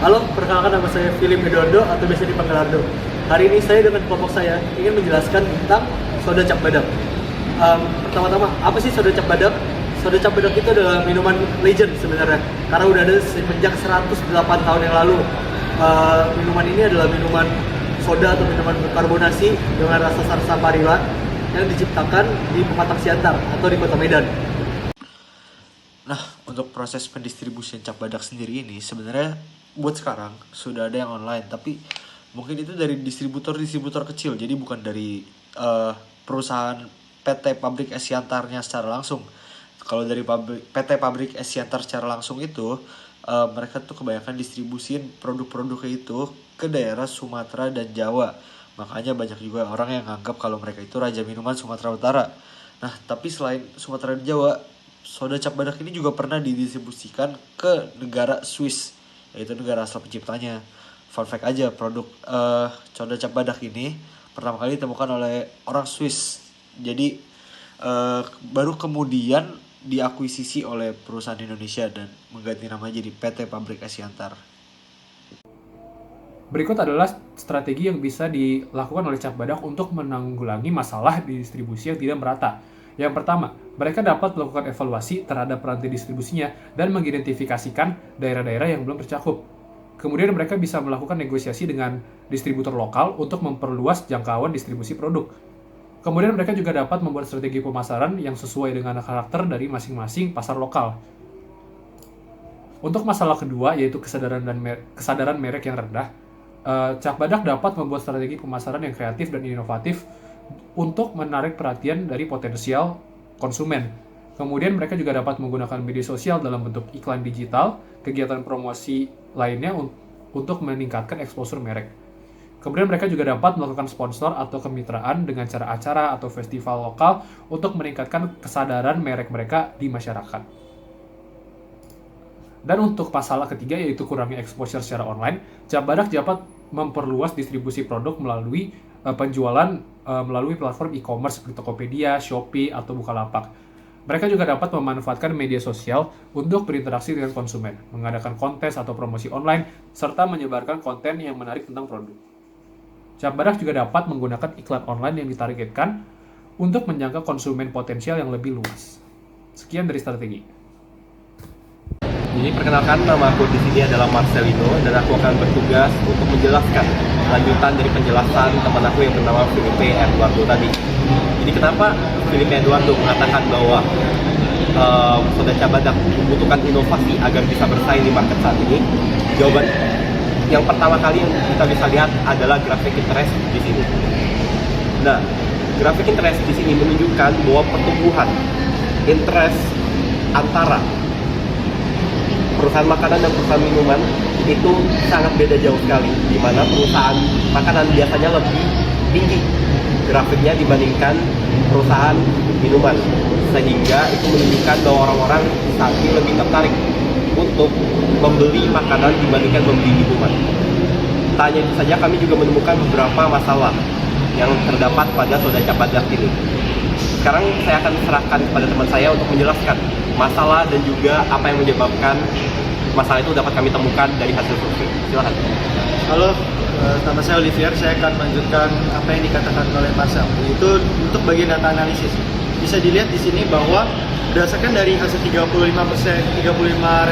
Halo, perkenalkan nama saya Philip Eduardo atau biasa dipanggil Ardo. Hari ini saya dengan kelompok saya ingin menjelaskan tentang soda cap badak. Pertama-tama, apa sih soda cap badak? Soda cap badak itu adalah minuman legend sebenarnya, karena udah ada semenjak 108 tahun yang lalu. Minuman ini adalah minuman soda atau minuman berkarbonasi dengan rasa sarsaparilla yang diciptakan di Pematang Siantar atau di Kota Medan. Nah, untuk proses pendistribusian cap badak sendiri ini sebenarnya buat sekarang sudah ada yang online, tapi mungkin itu dari distributor kecil, jadi bukan dari perusahaan PT Pabrik Es Siantarnya secara langsung. Kalau dari PT Pabrik Es Siantar secara langsung itu, mereka tuh kebanyakan distribusin produk-produknya itu ke daerah Sumatera dan Jawa. Makanya banyak juga orang yang nganggap kalau mereka itu raja minuman Sumatera Utara. Nah, tapi selain Sumatera dan Jawa, soda cap badak ini juga pernah didistribusikan ke negara Swiss, yaitu negara asal penciptanya. Fun fact aja, produk soda cap badak ini pertama kali ditemukan oleh orang Swiss. Jadi baru kemudian diakuisisi oleh perusahaan Indonesia dan mengganti nama jadi PT Pabrik Es Siantar. Berikut adalah strategi yang bisa dilakukan oleh cap badak untuk menanggulangi masalah di distribusi yang tidak merata. Yang pertama, mereka dapat melakukan evaluasi terhadap rantai distribusinya dan mengidentifikasikan daerah-daerah yang belum tercakup. Kemudian mereka bisa melakukan negosiasi dengan distributor lokal untuk memperluas jangkauan distribusi produk. Kemudian mereka juga dapat membuat strategi pemasaran yang sesuai dengan karakter dari masing-masing pasar lokal. Untuk masalah kedua, yaitu kesadaran merek yang rendah, cap badak dapat membuat strategi pemasaran yang kreatif dan inovatif untuk menarik perhatian dari potensial konsumen. Kemudian mereka juga dapat menggunakan media sosial dalam bentuk iklan digital, kegiatan promosi lainnya untuk meningkatkan exposure merek. Kemudian mereka juga dapat melakukan sponsor atau kemitraan dengan cara acara atau festival lokal untuk meningkatkan kesadaran merek mereka di masyarakat. Dan untuk masalah ketiga, yaitu kurangnya exposure secara online, cap badak dapat memperluas distribusi produk melalui penjualan melalui platform e-commerce seperti Tokopedia, Shopee, atau Bukalapak. Mereka juga dapat memanfaatkan media sosial untuk berinteraksi dengan konsumen, mengadakan kontes atau promosi online, serta menyebarkan konten yang menarik tentang produk. Cap badak juga dapat menggunakan iklan online yang ditargetkan untuk menjangkau konsumen potensial yang lebih luas. Sekian dari strategi. Jadi perkenalkan, nama aku di sini adalah Marcelino dan aku akan bertugas untuk menjelaskan lanjutan dari penjelasan teman aku yang bernama Filipe Eduardo tadi. Jadi kenapa Filipe Eduardo mengatakan bahwa soda cap badak membutuhkan inovasi agar bisa bersaing di market saat ini? Jawaban yang pertama kali yang kita bisa lihat adalah grafik interest di sini. Nah, grafik interest di sini menunjukkan bahwa pertumbuhan interest antara perusahaan makanan dan perusahaan minuman itu sangat beda jauh sekali, di mana perusahaan makanan biasanya lebih tinggi grafiknya dibandingkan perusahaan minuman, sehingga itu menunjukkan bahwa orang-orang saat ini lebih tertarik untuk membeli makanan dibandingkan membeli minuman. Tak hanya itu saja, kami juga menemukan beberapa masalah yang terdapat pada soda cap badak ini. Sekarang saya akan serahkan kepada teman saya untuk menjelaskan masalah dan juga apa yang menyebabkan masalah itu dapat kami temukan dari hasil survei. Silakan. Halo, nama saya Olivier. Saya akan melanjutkan apa yang dikatakan oleh Marcel. Itu untuk bagian data analisis. Bisa dilihat di sini bahwa berdasarkan dari hasil 35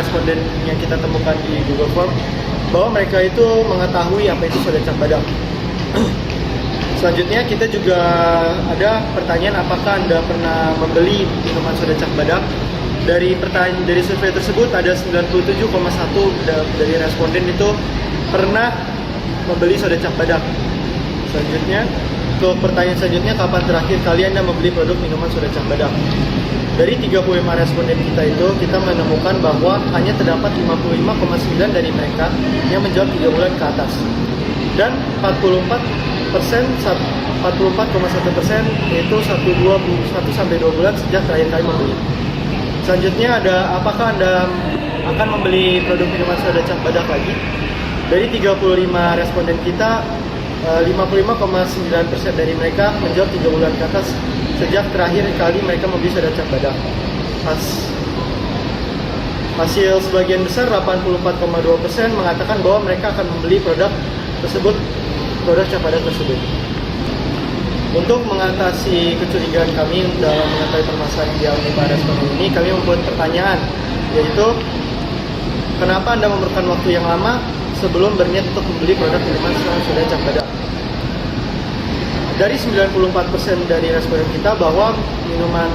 responden yang kita temukan di Google Form, bahwa mereka itu mengetahui apa itu soda cap badak. Selanjutnya kita juga ada pertanyaan, apakah Anda pernah membeli minuman soda cap badak? Dari survei tersebut ada 97,1 dari responden itu pernah membeli soda cap badak. Selanjutnya, untuk pertanyaan selanjutnya, kapan terakhir kali Anda membeli produk minuman soda cap badak? Dari 35 responden kita itu, kita menemukan bahwa hanya terdapat 55,9 dari mereka yang menjawab 3 bulan ke atas. Dan 44,1% yaitu 1-2 bulan sejak terakhir kali membeli. Selanjutnya ada, apakah Anda akan membeli produk minuman soda cap badak lagi? Dari 35 responden kita, 55,9% dari mereka menjawab 3 bulan ke atas sejak terakhir kali mereka membeli soda cap badak. Hasil sebagian besar 84,2% mengatakan bahwa mereka akan membeli produk cap badak tersebut. Untuk mengatasi kecurigaan kami dalam mengetahui permasalahan yang dialami para responden ini, kami membuat pertanyaan, yaitu kenapa Anda memerlukan waktu yang lama sebelum berniat untuk membeli produk minuman soda cap badak? Dari 94% dari responden kita bahwa minuman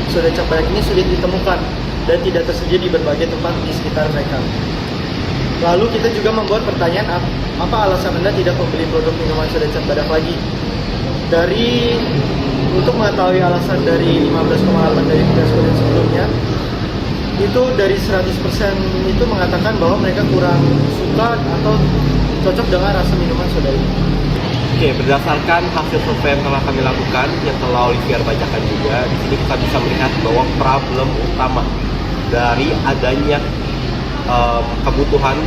soda cap badak ini sulit ditemukan dan tidak tersedia di berbagai tempat di sekitar mereka. Lalu kita juga membuat pertanyaan, apa alasan Anda tidak membeli produk minuman soda cap badak lagi? Untuk mengetahui alasan dari 15,8 dari responden sebelumnya, itu dari 100% itu mengatakan bahwa mereka kurang suka atau cocok dengan rasa minuman soda ini. Oke, berdasarkan hasil survei yang telah kami lakukan, yang telah Olivier bacakan juga, di sini kita bisa melihat bahwa problem utama dari adanya kebutuhan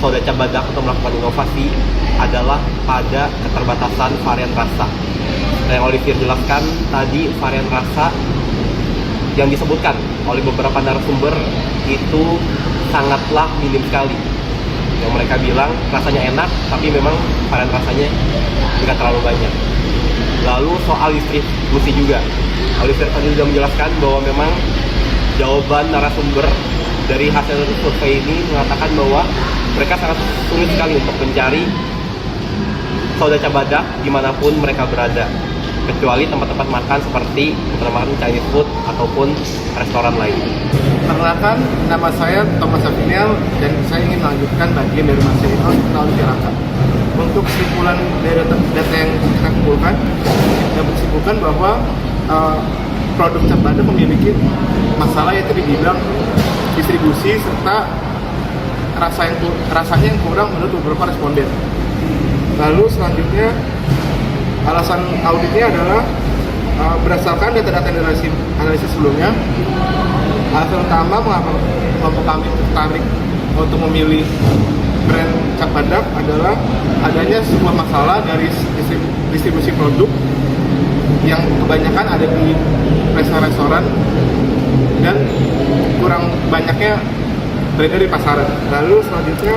soda cap badak untuk melakukan inovasi adalah pada keterbatasan varian rasa. Yang Olivier jelaskan tadi, varian rasa yang disebutkan oleh beberapa narasumber itu sangatlah minim sekali. Yang mereka bilang rasanya enak, tapi memang varian rasanya tidak terlalu banyak. Lalu soal distribusi juga, Olivier tadi sudah menjelaskan bahwa memang jawaban narasumber dari hasil survei ini mengatakan bahwa mereka sangat sulit sekali untuk mencari soda cap badak dimanapun mereka berada, kecuali tempat-tempat makan seperti tempat makan Chinese food ataupun restoran lain. Perkenalkan, nama saya Thomas Afiniel dan saya ingin melanjutkan bagian dari materi tahun Tiraka. Untuk kesimpulan dari data yang kita kumpulkan, dapat disimpulkan bahwa produk cap badak memiliki masalah yaitu di bidang distribusi serta rasanya yang kurang menurut beberapa responden. Lalu selanjutnya, alasan auditnya adalah berdasarkan data-data analisis sebelumnya, alasan utama mengapa kami tertarik untuk memilih brand cap badak adalah adanya sebuah masalah dari distribusi produk yang kebanyakan ada di restoran dan kurang banyaknya beredar di pasaran. Lalu selanjutnya,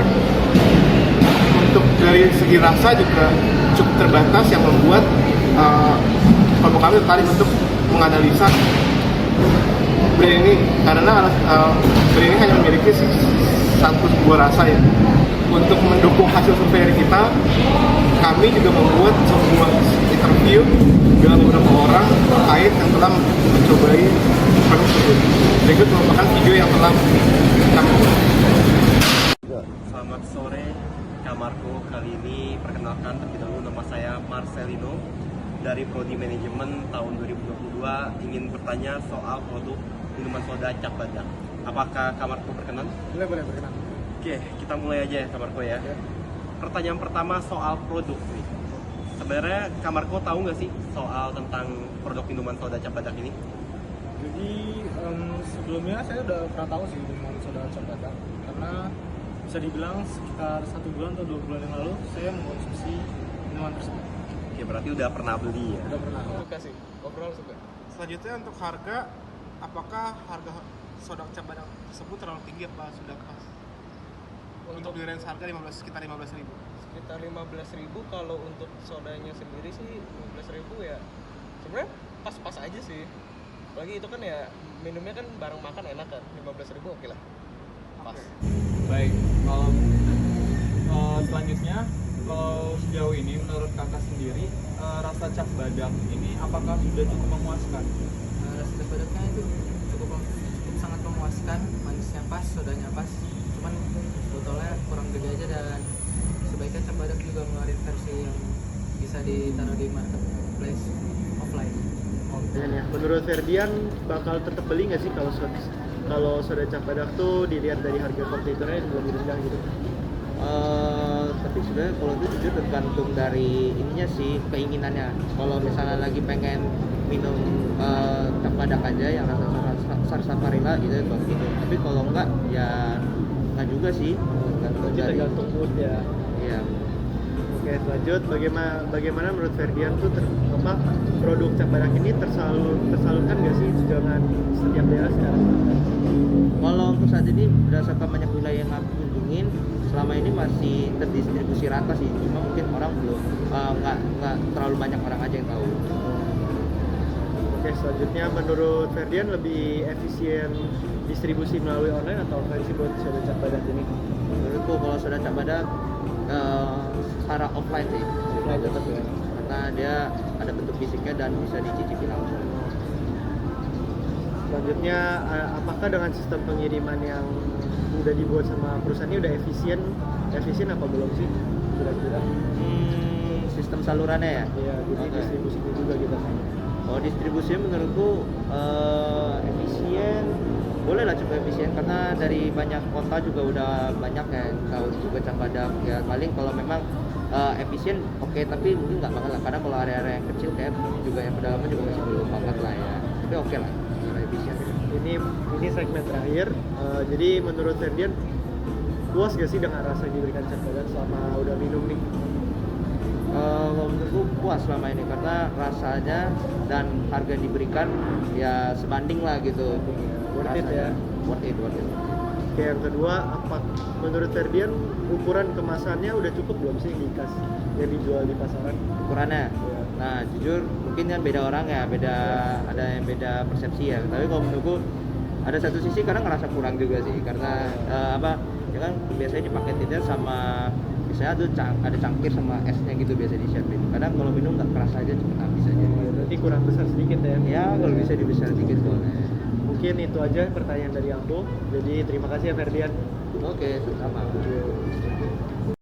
untuk dari segi rasa juga cukup terbatas yang membuat kelompok kami tertarik untuk menganalisa brand ini karena brand ini hanya memiliki satu buah rasa ya. Untuk mendukung hasil survei dari kita, kami juga membuat sebuah interview dengan beberapa orang terkait yang telah mencobai produk tersebut. Berikut merupakan video yang telah kami buat. Selamat sore, Kamarko. Kali ini perkenalkan terlebih dahulu, nama saya Marcelino dari Prodi Manajemen tahun 2022. Ingin bertanya soal produk minuman soda cap badak. Apakah Kamarko berkenan? Boleh berkenan. Oke, kita mulai aja ya Kamarko ya. Pertanyaan pertama soal produk nih. Sebenarnya Kamarko tahu nggak sih soal tentang produk minuman soda cap badak ini? Jadi sebelumnya saya udah pernah tahu sih minuman soda cap badak, karena bisa dibilang sekitar 1 bulan atau 2 bulan yang lalu saya mengkonsumsi minuman tersebut. Oke, berarti udah pernah beli ya? Udah pernah. Suka sih, overall suka. Selanjutnya untuk harga, apakah harga soda cap badak tersebut terlalu tinggi apa sudah pas? Untuk di range harga sekitar 15.000. Sekitar 15.000 kalau untuk sodanya sendiri sih 15.000 ya sebenarnya pas-pas aja sih. Apalagi itu kan ya minumnya kan bareng makan enak kan, 15.000 oke lah. Pas. Baik, kalau selanjutnya, kalau sejauh ini menurut kakak sendiri, rasa cap badak ini apakah sudah cukup memuaskan? Rasa cap badaknya itu cukup sangat memuaskan, manisnya pas, sodanya pas, cuman botolnya kurang gede aja dan sebaiknya cap badak juga ngeluarin versi yang bisa ditaruh di marketplace offline. Dan ya, menurut Ferdian bakal tetap beli nggak sih kalau soda cap badak tuh dilihat dari harga kompetitornya yang lebih rendah gitu? Tapi sebenarnya kalau itu jujur tergantung dari ininya sih, keinginannya. Kalau misalnya lagi pengen minum cap badak aja yang rasa sarsaparilla gitu, gitu. Tapi kalau enggak ya enggak juga sih, tergantung mood ya. Iya. Oke, Oke, lanjut. Bagaimana menurut Ferdian tuh produk cap badak ini tersalurkan nggak sih dengan setiap daerah sekarang? Kalau untuk saat ini berdasarkan banyak wilayah yang aku kunjungin, selama ini masih terdistribusi rata sih. Cuma mungkin orang belum nggak terlalu banyak orang aja yang tahu. Oke, selanjutnya menurut Ferdian lebih efisien distribusi melalui online atau offline sih buat soda cap badak ini? Menurutku kalau sudah cap badak secara offline sih. Offline tetap ya. Karena dia ada bentuk fisiknya dan bisa dicicipi langsung. Selanjutnya, apakah dengan sistem pengiriman yang udah dibuat sama perusahaan ini udah efisien apa belum sih kira-kira? Sistem salurannya ya? Iya, jadi Oke. distribusinya juga gitu. Kalau distribusinya menurutku efisien, boleh lah cukup efisien karena dari banyak kota juga udah banyak yang tahu juga cap badak. Ya paling kalau memang efisien oke, tapi mungkin nggak banget lah karena kalau area-area yang kecil kayak juga yang pedalaman juga masih belum banget lah ya. Tapi oke lah, secara efisien. Ini segmen terakhir. Jadi menurut Ferdian puas gak sih dengan rasa yang diberikan cap badak selama udah minum nih? Kalau menurutku puas selama ini karena rasanya dan harga yang diberikan ya sebanding lah gitu. Worth it ya? Worth it. Oke, yang kedua, apa menurut Ferdian ukuran kemasannya udah cukup belum sih yang dijual di pasaran? Ukurannya. Iya. Nah jujur mungkin kan beda orang ya, ada yang beda persepsi ya. Tapi kalau menurutku ada satu sisi kadang ngerasa kurang juga sih karena ya kan biasanya dipaketinnya sama misalnya ada cangkir sama esnya gitu biasa disiapin. Kadang kalau minum nggak kerasa aja cuma habis aja. Berarti kurang besar sedikit ya? Ya kalau bisa dibesar dikit soalnya. Mungkin itu aja pertanyaan dari aku. Jadi terima kasih ya Ferdian. Oke, sama.